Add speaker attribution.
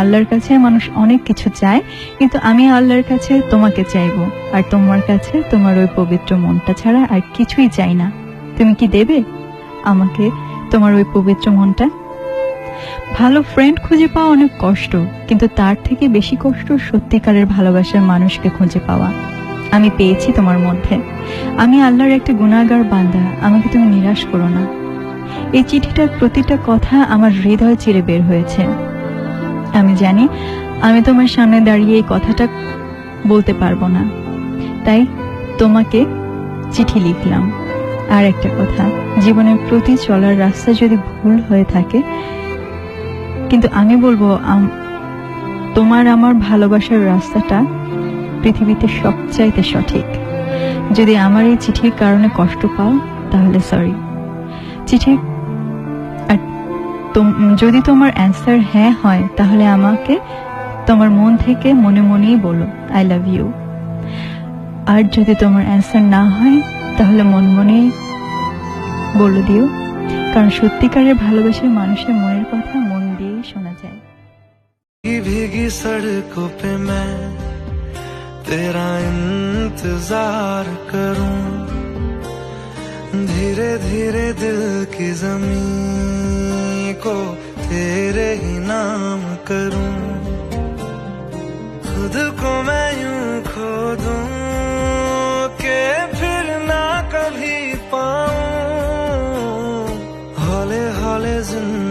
Speaker 1: আল্লাহর কাছে মানুষ অনেক কিছু চায়, কিন্তু আমি আল্লাহর কাছে তোমাকে চাইবো, আর তোমার কাছে তোমার ওই পবিত্র মনটা ছাড়া আর কিছুই চাই না। তুমি কি দেবে আমাকে তোমার ওই পবিত্র মনটা? ভালো ফ্রেন্ড খুঁজে পাওয়া অনেক কষ্ট, কিন্তু তার থেকে বেশি কষ্ট সত্যিকারের ভালোবাসার মানুষকে খুঁজে পাওয়া। আমি পেয়েছি তোমার মধ্যে। আমি আল্লাহর একটা গুনাহগার বান্দা, আমাকে তুমি নিরাশ করো না। এই চিঠিটার প্রতিটা কথা আমার হৃদয় চিরে বের হয়েছে। আমি জানি আমি তোমার সামনে দাঁড়িয়ে এই কথাটা বলতে পারবো না, তাই তোমাকে চিঠি লিখলাম। আর একটা কথা, জীবনের প্রতি চলার রাস্তা যদি ভুল হয়ে থাকে, কিন্তু আমি বলবো তোমার আমার ভালোবাসার রাস্তাটা পৃথিবীতে সবচাইতে সঠিক। যদি আমার এই চিঠির কারণে কষ্ট পাও তাহলে সরি। চিঠি আর যদি তোমার অ্যান্সার হ্যাঁ হয় তাহলে আমাকে তোমার মন থেকে মনে মনেই বলো আই লাভ ইউ। আর যদি তোমার অ্যান্সার না হয় তাহলে মন মনেই বলে দিও, কারণ সত্যিকারের ভালোবাসার মানুষের মনের কথা মন দিয়েই শোনা যায়।
Speaker 2: भीगी सड़कों पे मैं तेरा इंतजार करूं, धीरे धीरे दिल की ज़मीं को तेरे ही नाम करूं, खुद को मैं यूं खो दूं कि फिर ना कभी पाऊं, हौले हौले जिंदगी